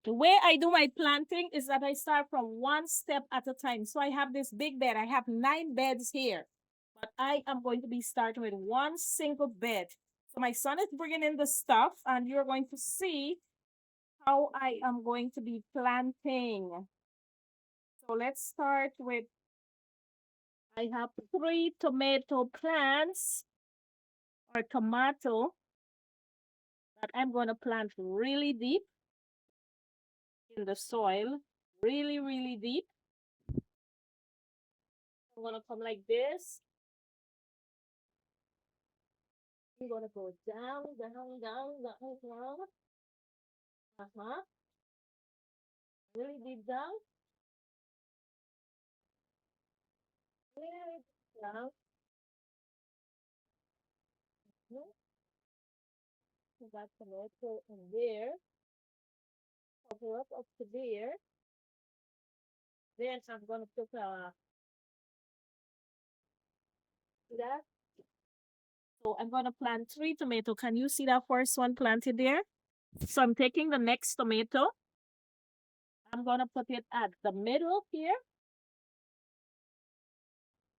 The way I do my planting is that I start from one step at a time. So I have this big bed. I have 9 beds here, but I am going to be starting with one single bed. So my son is bringing in the stuff, and you're going to see how I am going to be planting. So let's start with, I have 3 tomato plants or tomato that I'm going to plant really deep in the soil, really, really deep. I'm going to come like this. I'm going to go down, down, down, down, down. Uh-huh. Really deep down. Really deep down. Mhm. So that tomato in there. Cover up to there. Then I'm going to put that. So I'm going to plant 3 tomato. Can you see that first one planted there? So I'm taking the next tomato. I'm going to put it at the middle here,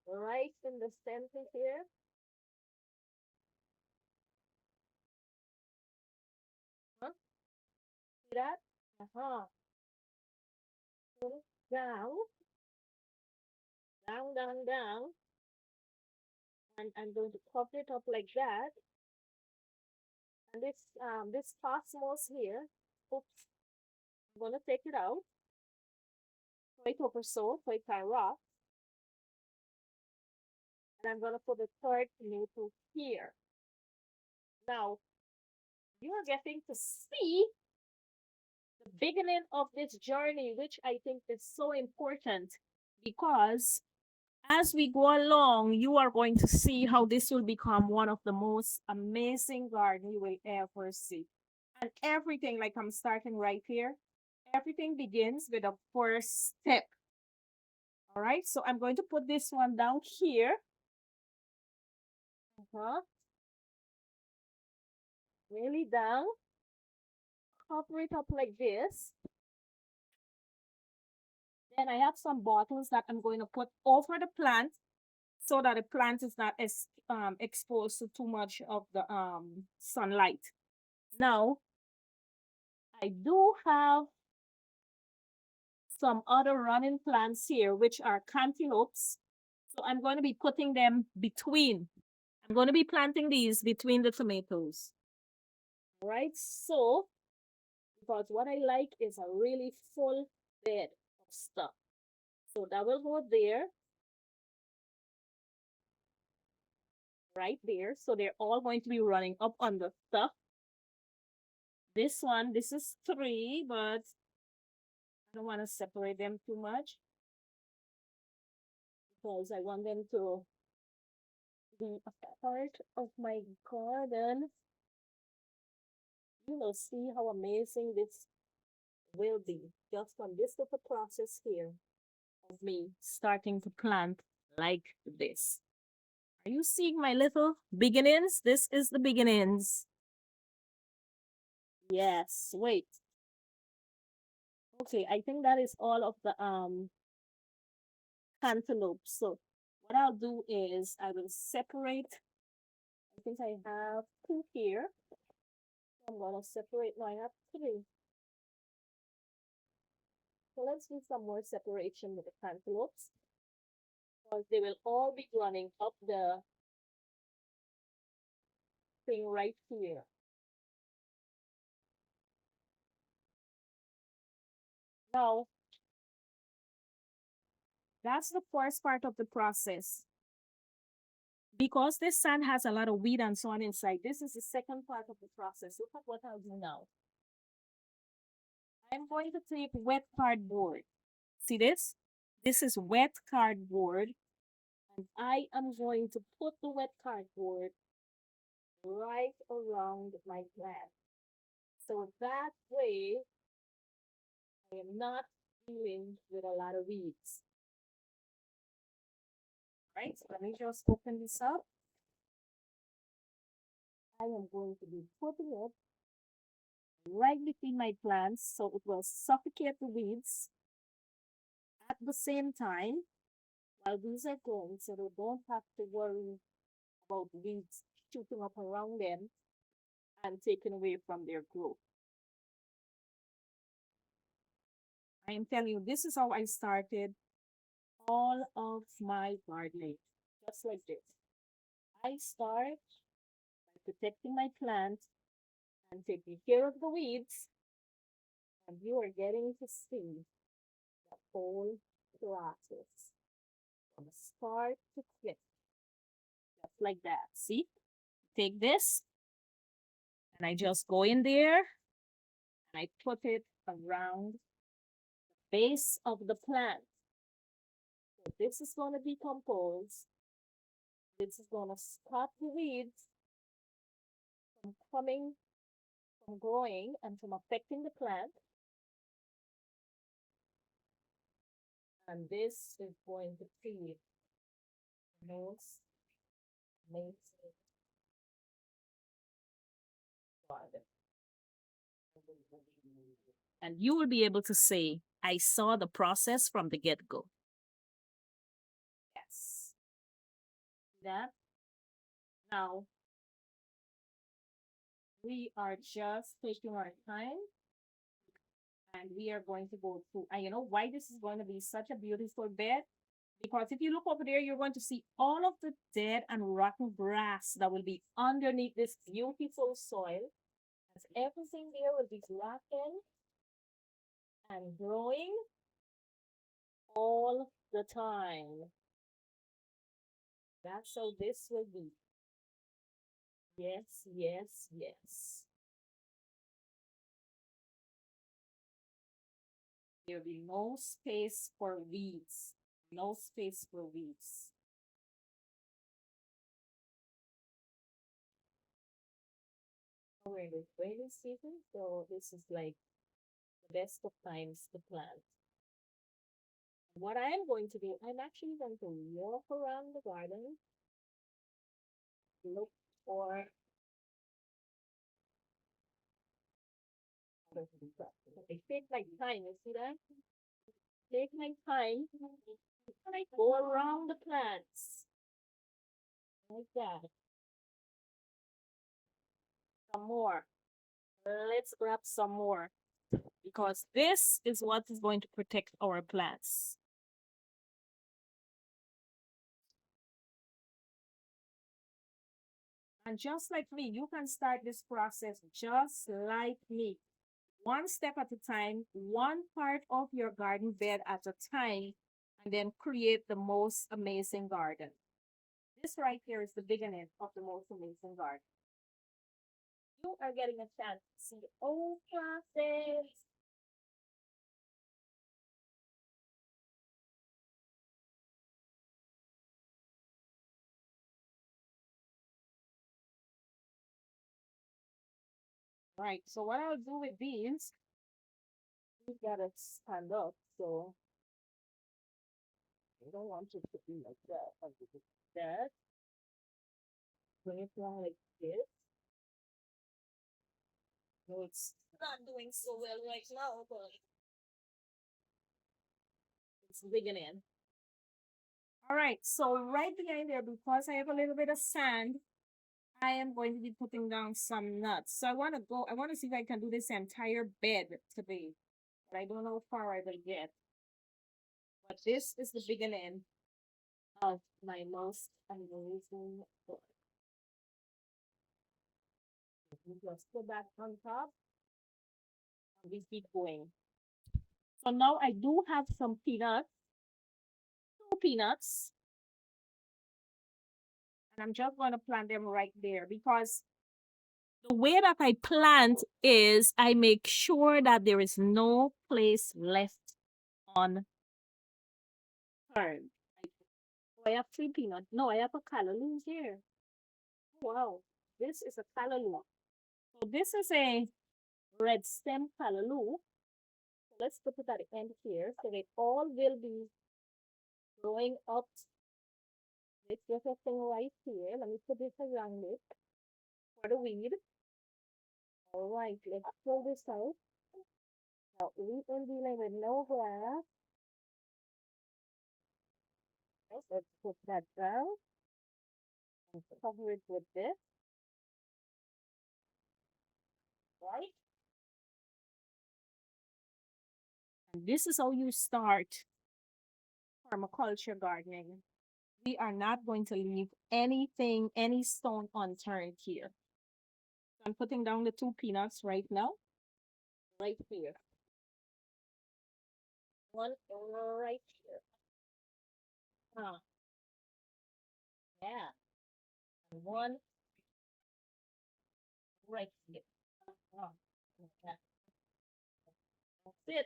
right in the center here. Huh? See that? Uh-huh. So down, down, down, down. And I'm going to cover it up like that. And this cosmos here, oops, I'm going to take it out. Throw it over so it can rot. And I'm going to put the third tomato here. Now, you are getting to see the beginning of this journey, which I think is so important because as we go along, you are going to see how this will become one of the most amazing garden you will ever see. And everything, like I'm starting right here, everything begins with a first step. All right, so I'm going to put this one down here. Uh-huh. Really down. Cover it up like this. Then I have some bottles that I'm going to put over the plant so that the plant is not exposed to too much of the sunlight. Now, I do have some other running plants here, which are cantaloupes. So I'm going to be putting them between. I'm going to be planting these between the tomatoes. All right, so because what I like is a really full bed of stuff. So that will go there, right there. So they're all going to be running up on the stuff. This one, this is 3, but I don't want to separate them too much because I want them to be a part of my garden. You will see how amazing this will be just from this little process here of me starting to plant like this. Are you seeing my little beginnings? This is the beginnings. Yes, wait. Okay, I think that is all of the cantaloupe. So what I'll do is I will separate. I think I have 2 here. I'm gonna separate. No, I have 3. So let's do some more separation with the cantaloupes because they will all be running up the thing right here. Now, that's the first part of the process. Because this sand has a lot of weed and so on inside, this is the second part of the process. Look at what I'll do now. I'm going to take wet cardboard. See this? This is wet cardboard. And I am going to put the wet cardboard right around my plant. So that way, I am not dealing with a lot of weeds. Right, so let me just open this up. I am going to be putting it right between my plants so it will suffocate the weeds at the same time while these are growing so they don't have to worry about weeds shooting up around them and taking away from their growth. I am telling you, this is how I started all of my gardening, just like this. I start by protecting my plants and taking care of the weeds, and you are getting to see the whole process from start to finish, just like that. See, take this, and I just go in there and I put it around the base of the plant. So this is going to decompose. This is going to stop the weeds from coming, from growing, and from affecting the plant. And this is going to create the most amazing garden. And you will be able to say, I saw the process from the get go. Yes. That now we are just taking our time and we are going to go through. And you know why this is going to be such a beautiful bed? Because if you look over there, you're going to see all of the dead and rotten grass that will be underneath this beautiful soil. As everything there will be rotten and growing all the time. That's how this will be. Yes, yes, yes. There'll be no space for weeds. No space for weeds. We're in the rainy season, so this is like the best of times to plant. What I am going to do, I'm actually going to walk around the garden, look for other things. I take my time, you see that? Take my time and I go around the plants like that. Some more. Let's grab some more because this is what is going to protect our plants. And just like me, you can start this process just like me. One step at a time, one part of your garden bed at a time, and then create the most amazing garden. This right here is the beginning of the most amazing garden. You are getting a chance to see the whole process. Right, so what I'll do with these, we gotta stand up, so I don't want it to be like that. I'll do it like that. Bring it down like this. No, it's not doing so well right now, but it's beginning. All right, so right behind there, because I have a little bit of sand, I am going to be putting down some nuts. So I want to see if I can do this entire bed today, but I don't know how far I will get. But this is the beginning of my most amazing book. We just put that on top and we keep going. So now I do have some peanuts, two peanuts, and I'm just going to plant them right there because the way that I plant is I make sure that there is no place left unturned. I have three peanuts. No, I have a callaloo here. Wow, this is a callaloo. So this is a red stem callaloo. So let's put it at the end here so they all will be growing up. Let's get a thing right here. Let me put this around it for the weed. All right, let's pull this out. Now, we are dealing with no grass. Let's put that down and cover it with this, right? And this is how you start permaculture gardening. We are not going to leave anything, any stone unturned here. So I'm putting down the two peanuts right now, right here. One right here. Ah, yeah. And one right here. Ah, okay. That's it.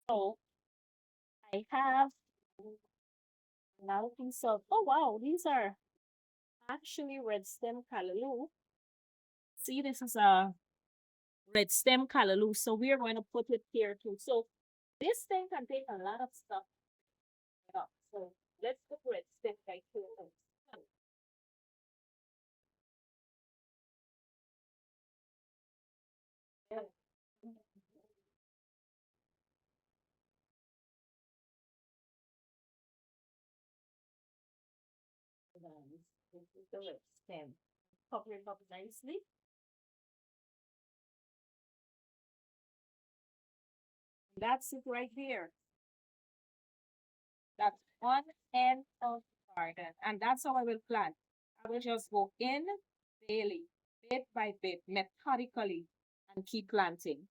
So I have now a piece of, oh wow, these are actually red stem callaloo. See, this is a red stem callaloo. So we are going to put it here too. So this thing can take a lot of stuff. Yeah. So let's put red stem right here. Yeah. This is the red stem. Cover it up nicely. That's it right there. That's one end of the garden. And that's how I will plant. I will just go in daily, bit by bit, methodically, and keep planting.